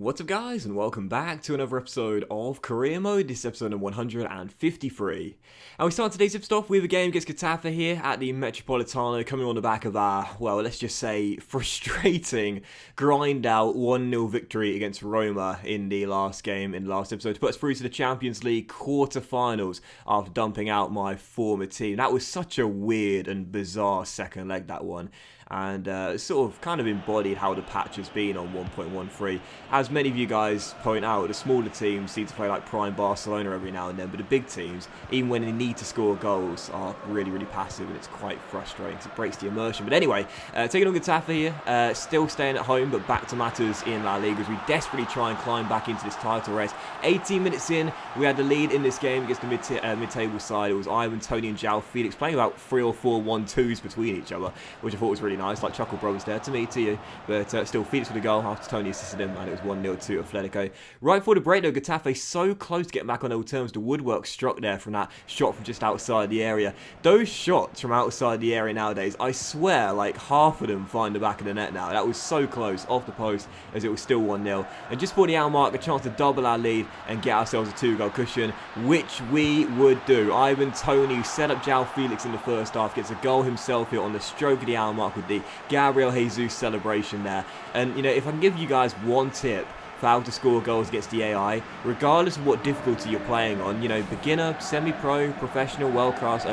What's up guys, and welcome back to another episode of Career Mode. This is episode number 153. And we start today's episode off with a game against Getafe here at the Metropolitano, coming on the back of our, well, let's just say, frustrating grind out 1-0 victory against Roma in the last game, in the last episode, to put us through to the Champions League quarter-finals after dumping out my former team. That was such a weird and bizarre second leg, that one. And sort of kind of embodied how the patch has been on 1.13. As many of you guys point out, the smaller teams seem to play like prime Barcelona every now and then, but the big teams, even when they need to score goals, are really, really passive, and it's quite frustrating because it breaks the immersion. But anyway, taking on Getafe here, still staying at home, but back to matters in La Liga as we desperately try and climb back into this title race. 18 minutes in, we had the lead in this game against the mid-table side. It was Ivan, Tony and João Felix playing about 3 or 4 1-2s between each other, which I thought was really nice, like Chuckle Brothers there, to me, to you. But still, Felix with a goal after Tony assisted him, and it was 1-0 to Atletico. Right before the break, though, Getafe so close to getting back on old terms. The woodwork struck there from that shot from just outside the area. Those shots from outside the area nowadays, I swear, like half of them find the back of the net now. That was so close, off the post, as it was still 1-0. And just before the hour mark, a chance to double our lead and get ourselves a 2-goal cushion, which we would do. Ivan Toney set up João Felix in the first half, gets a goal himself here on the stroke of the hour mark with the Gabriel Jesus celebration there. And, you know, if I can give you guys one tip for how to score goals against the AI, regardless of what difficulty you're playing on, you know, beginner, semi-pro, professional, world-class,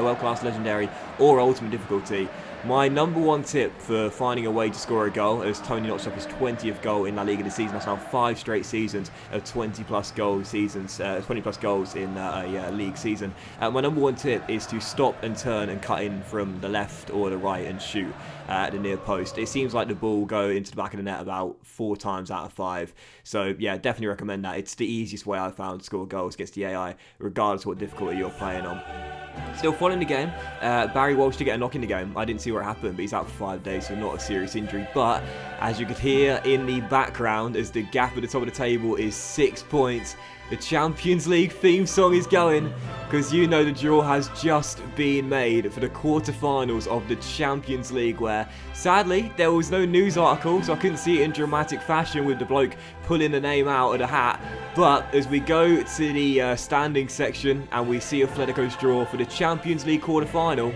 legendary, or ultimate difficulty, my number one tip for finding a way to score a goal, as Tony notched up his 20th goal in La Liga this season. That's now 5 straight seasons of 20-plus goal seasons, 20-plus goals in a league season. My number one tip is to stop and turn and cut in from the left or the right and shoot at the near post. It seems like the ball will go into the back of the net about 4 times out of 5. So yeah, definitely recommend that. It's the easiest way I've found to score goals against the AI, regardless of what difficulty you're playing on. Still following the game, Barry Walsh did get a knock in the game. I didn't see what happened, but he's out for 5 days, so not a serious injury. But as you could hear in the background, as the gap at the top of the table is 6 points, the Champions League theme song is going, because you know the draw has just been made for the quarterfinals of the Champions League, where sadly there was no news article, so I couldn't see it in dramatic fashion with the bloke pulling the name out of the hat. But as we go to the standing section and we see Atletico's draw for the Champions League quarterfinal,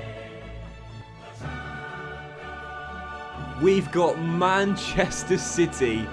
we've got Manchester City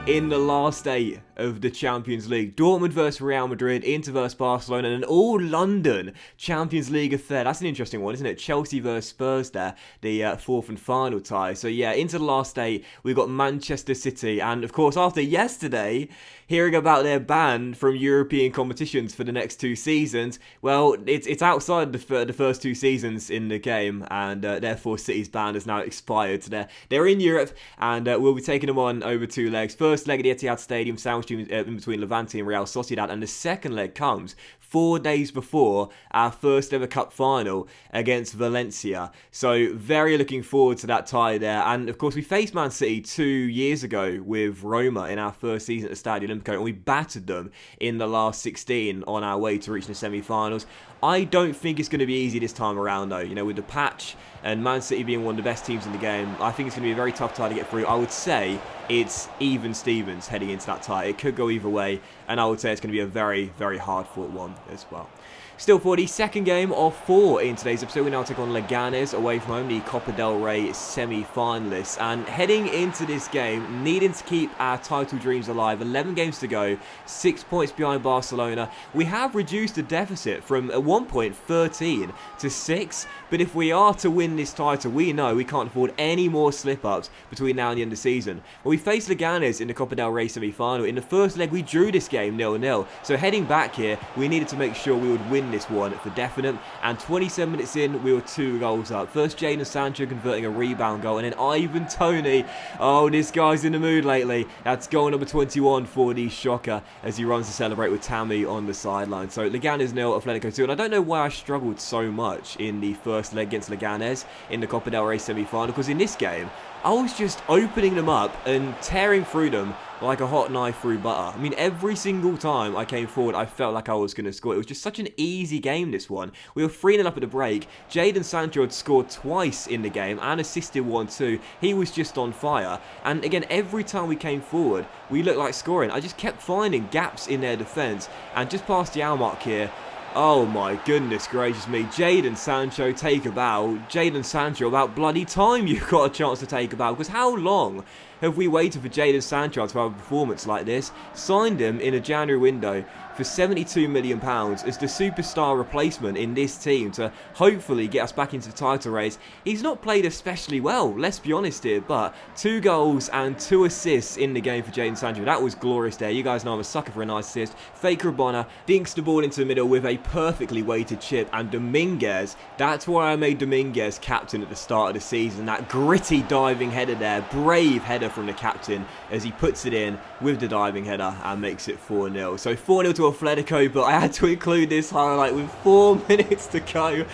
in the last 8 of the Champions League. Dortmund versus Real Madrid, Inter versus Barcelona, and an all-London Champions League affair. That's an interesting one, isn't it? Chelsea versus Spurs there, the 4th and final tie. So yeah, into the last 8, we've got Manchester City. And of course, after yesterday, hearing about their ban from European competitions for the next 2 seasons, well, it's outside the first 2 seasons in the game, and therefore City's ban has now expired. So they're in Europe, and we'll be taking them on over 2 legs. First leg at the Etihad Stadium, sandwiched in between Levante and Real Sociedad, and the second leg comes 4 days before our first ever cup final against Valencia. So very looking forward to that tie there. And of course, we faced Man City 2 years ago with Roma in our first season at the Stadio Olimpico, and we battered them in the last 16 on our way to reaching the semi-finals. I don't think it's going to be easy this time around, though. You know, with the patch and Man City being one of the best teams in the game, I think it's going to be a very tough tie to get through. I would say it's even Stevens heading into that tie. It could go either way, and I would say it's going to be a very, very hard-fought one as well. Still, for the second game of 4 in today's episode, we now take on Leganes away from home, the Copa del Rey semi-finalists. And heading into this game, needing to keep our title dreams alive, 11 games to go, 6 points behind Barcelona. We have reduced the deficit from at one point 13 to 6, but if we are to win this title, we know we can't afford any more slip-ups between now and the end of the season. Well, we faced Leganes in the Copa del Rey semi-final. In the first leg, we drew this game 0-0. So heading back here, we needed to make sure we would win this one for definite, and 27 minutes in, we were 2 goals up. First, Jadon Sancho converting a rebound goal, and then Ivan Toney. Oh, this guy's in the mood lately. That's goal number 21 for the Shocker as he runs to celebrate with Tammy on the sideline. So Leganes 0, Atletico 2, and I don't know why I struggled so much in the first leg against Leganes in the Copa del Rey semi-final, because in this game, I was just opening them up and tearing through them like a hot knife through butter. I mean, every single time I came forward, I felt like I was going to score. It was just such an easy game, this one. We were 3-0 up at the break. Jadon Sancho had scored twice in the game and assisted one too. He was just on fire. And again, every time we came forward, we looked like scoring. I just kept finding gaps in their defence. And just past the hour mark here, oh my goodness gracious me. Jadon Sancho, take a bow. Jadon Sancho, about bloody time you got a chance to take a bow. Because how long have we waited for Jadon Sancho to have a performance like this? Signed him in a January window for £72 million as the superstar replacement in this team to hopefully get us back into the title race. He's not played especially well, let's be honest here, but 2 goals and 2 assists in the game for Jadon Sancho. That was glorious there. You guys know I'm a sucker for a nice assist. Fake Rabona dinks the ball into the middle with a perfectly weighted chip, and Dominguez, that's why I made Dominguez captain at the start of the season. That gritty diving header there, brave header from the captain as he puts it in with the diving header and makes it 4-0. So 4-0 to Atletico, but I had to include this highlight with 4 minutes to go.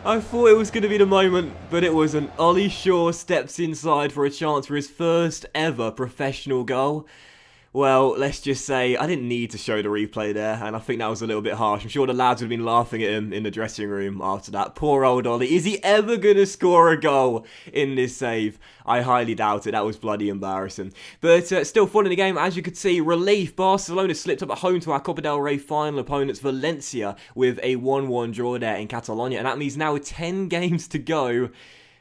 I thought it was going to be the moment, but it wasn't. Ollie Shaw steps inside for a chance for his first ever professional goal. Well, let's just say I didn't need to show the replay there, and I think that was a little bit harsh. I'm sure the lads would have been laughing at him in the dressing room after that. Poor old Ollie. Is he ever going to score a goal in this save? I highly doubt it. That was bloody embarrassing. But still fun in the game. As you could see, relief. Barcelona slipped up at home to our Copa del Rey final opponents, Valencia, with a 1-1 draw there in Catalonia. And that means now with 10 games to go,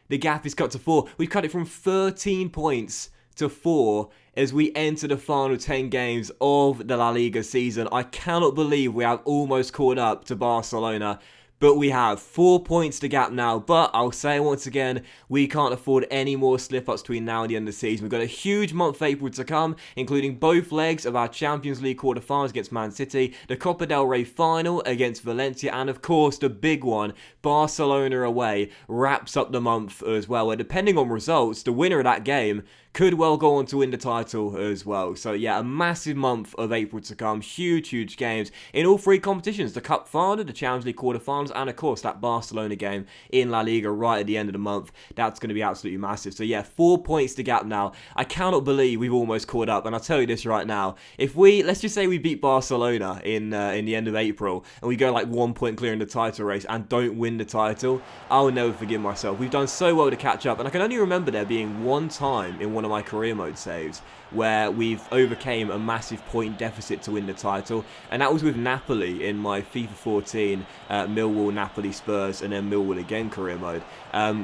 the gap is cut to 4. We've cut it from 13 points to 4 as we enter the final 10 games of the La Liga season. I cannot believe we have almost caught up to Barcelona, but we have 4 points to gap now. But I'll say once again, we can't afford any more slip-ups between now and the end of the season. We've got a huge month of April to come, including both legs of our Champions League quarterfinals against Man City, the Copa del Rey final against Valencia, and of course the big one, Barcelona away, wraps up the month as well. And depending on results, the winner of that game could well go on to win the title as well. So yeah, a massive month of April to come. Huge games in all 3 competitions. The Cup final, the Champions League quarterfinals, and of course that Barcelona game in La Liga right at the end of the month. That's going to be absolutely massive. So yeah, 4 points to gap now. I cannot believe we've almost caught up. And I'll tell you this right now. If we, let's just say we beat Barcelona in the end of April, and we go like 1 point clear in the title race and don't win the title, I'll never forgive myself. We've done so well to catch up. And I can only remember there being one time in one of my career mode saves where we've overcame a massive point deficit to win the title, and that was with Napoli in my FIFA 14 Millwall, Napoli, Spurs, and then Millwall again career mode.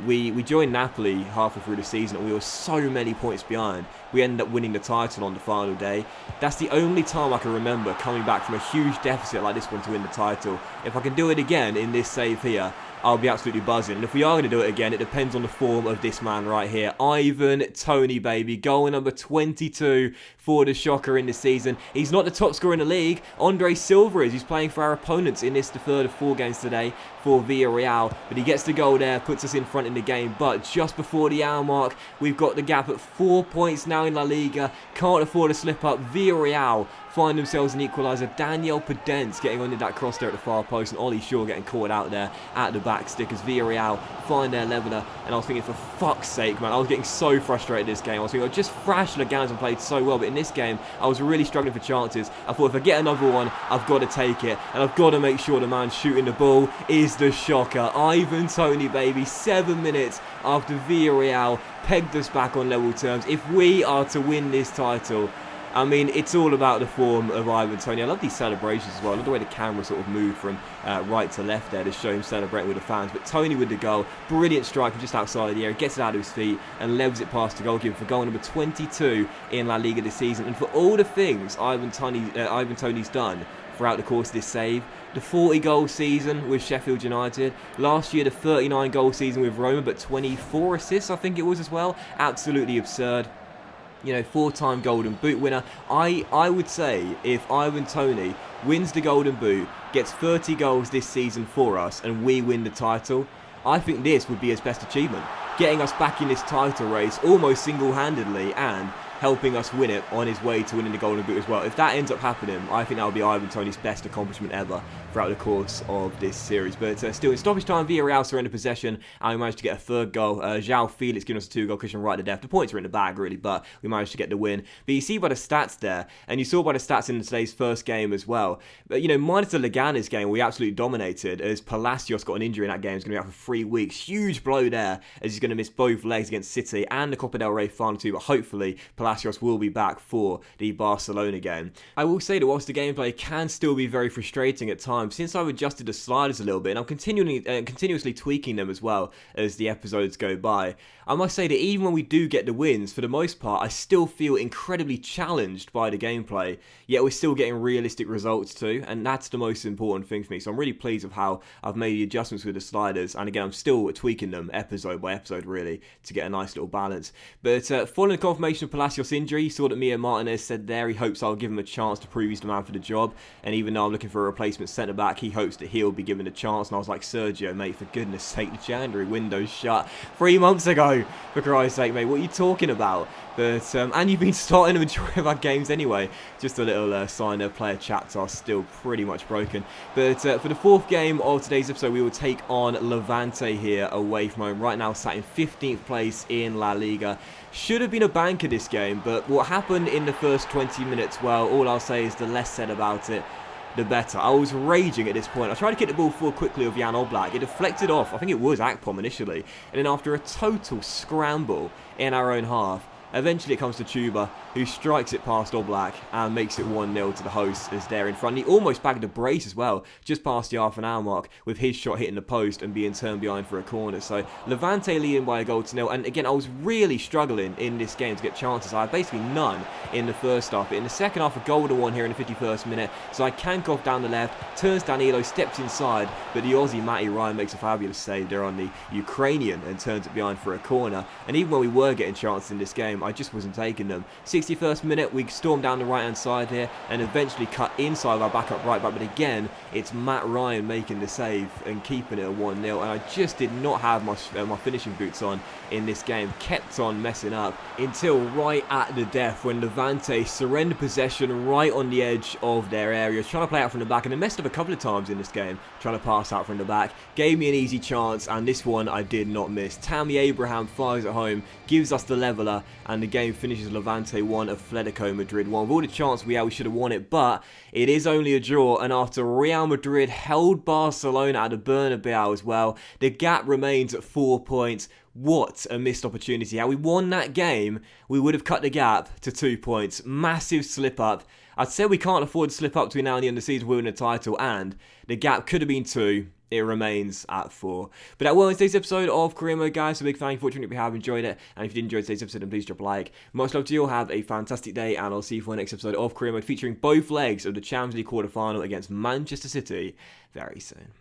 We joined Napoli halfway through the season and we were so many points behind. We ended up winning the title on the final day. That's the only time I can remember coming back from a huge deficit like this one to win the title. If I can do it again in this save here, I'll be absolutely buzzing. And if we are going to do it again, it depends on the form of this man right here. Ivan Toney, baby. Goal number 22 for the Shocker in the season. He's not the top scorer in the league. Andre Silva is. He's playing for our opponents in this, the third of 4 games today for Villarreal. But he gets the goal there, puts us in front in the game. But just before the hour mark, we've got the gap at 4 points now in La Liga. Can't afford a slip up. Villarreal find themselves an equaliser. Daniel Podence getting under that cross there at the far post, and Ollie Shaw getting caught out there at the back stick as Villarreal find their leveller. And I was thinking, for fuck's sake, man, I was getting so frustrated this game. I was thinking, just Thrash Leganz played so well, but in this game, I was really struggling for chances. I thought, if I get another one, I've got to take it, and I've got to make sure the man shooting the ball is the Shocker. Ivan Toney, baby, 7 minutes after Villarreal pegged us back on level terms. If we are to win this title, I mean, it's all about the form of Ivan Toney. I love these celebrations as well. I love the way the camera sort of moved from right to left there to show him celebrating with the fans. But Toney with the goal, brilliant strike from just outside of the area, gets it out of his feet and levels it past the goalkeeper for goal number 22 in La Liga this season. And for all the things Ivan Toney's done throughout the course of this save, the 40-goal season with Sheffield United, last year the 39-goal season with Roma, but 24 assists I think it was as well, absolutely absurd. You know, 4-time Golden Boot winner. I would say if Ivan Toney wins the Golden Boot, gets 30 goals this season for us, and we win the title, I think this would be his best achievement. Getting us back in this title race almost single-handedly, and helping us win it on his way to winning the Golden Boot as well. If that ends up happening, I think that will be Ivan Toney's best accomplishment ever throughout the course of this series. But still, in stoppage time, Villarreal surrendered possession, and we managed to get a third goal. João Felix giving us a 2-goal cushion right to death. The points are in the bag, really, but we managed to get the win. But you see by the stats there, and you saw by the stats in today's first game as well, but, you know, minus the Leganes game, we absolutely dominated, as Palacios got an injury in that game. He's going to be out for 3 weeks. Huge blow there, as he's going to miss both legs against City and the Copa del Rey final too, but hopefully Palacios will be back for the Barcelona game. I will say that whilst the gameplay can still be very frustrating at times, since I've adjusted the sliders a little bit, and I'm continuously tweaking them as well as the episodes go by, I must say that even when we do get the wins, for the most part, I still feel incredibly challenged by the gameplay, yet we're still getting realistic results too, and that's the most important thing for me. So I'm really pleased with how I've made the adjustments with the sliders, and again, I'm still tweaking them episode by episode, really, to get a nice little balance. But following the confirmation of Palacios' injury, you saw that Mia Martinez said there he hopes I'll give him a chance to prove he's the man for the job, and even though I'm looking for a replacement centre-back, he hopes that he'll be given a chance. And I was like, Sergio, mate, for goodness sake, the January window's shut 3 months ago, for Christ's sake, mate, what are you talking about? But and you've been starting the majority of our games anyway. Just a little sign of player chats are still pretty much broken. But for the fourth game of today's episode, we will take on Levante here away from home. Right now sat in 15th place in La Liga. Should have been a banker this game, but what happened in the first 20 minutes, well, all I'll say is the less said about it, the better. I was raging at this point. I tried to kick the ball forward quickly of Jan Oblak. It deflected off. I think it was Akpom initially. And then after a total scramble in our own half, eventually it comes to Chuba, who strikes it past Oblak and makes it 1-0 to the hosts as they're in front. He almost bagged a brace as well, just past the half-an-hour mark, with his shot hitting the post and being turned behind for a corner. So Levante leading by a goal to nil. And again, I was really struggling in this game to get chances. I had basically none in the first half. But in the second half, a goal to one here in the 51st minute. So I Kankov down the left, turns Danilo, steps inside, but the Aussie Matty Ryan makes a fabulous save there on the Ukrainian and turns it behind for a corner. And even when we were getting chances in this game, I just wasn't taking them. 61st minute, we storm down the right-hand side here and eventually cut inside our backup right back. But again, it's Matt Ryan making the save and keeping it at 1-0. And I just did not have my finishing boots on in this game. Kept on messing up until right at the death when Levante surrendered possession right on the edge of their area. Trying to play out from the back, and they messed up a couple of times in this game trying to pass out from the back. Gave me an easy chance, and this one I did not miss. Tammy Abraham fires at home, gives us the leveller, and the game finishes Levante 1, Atletico Madrid 1. With all the chance we had, we should have won it, but it is only a draw, and after Real Madrid held Barcelona at the Bernabeu as well, the gap remains at 4 points. What a missed opportunity. Had we won that game, we would have cut the gap to 2 points. Massive slip up. I'd say we can't afford to slip up between now and the end of the season winning the title, and the gap could have been 2. It remains at 4. But that was today's episode of Career Mode, guys. So big thank you for watching if you have enjoyed it. And if you did enjoy today's episode, then please drop a like. Much love to you all. Have a fantastic day, and I'll see you for the next episode of Career Mode, featuring both legs of the Champions League quarterfinal against Manchester City very soon.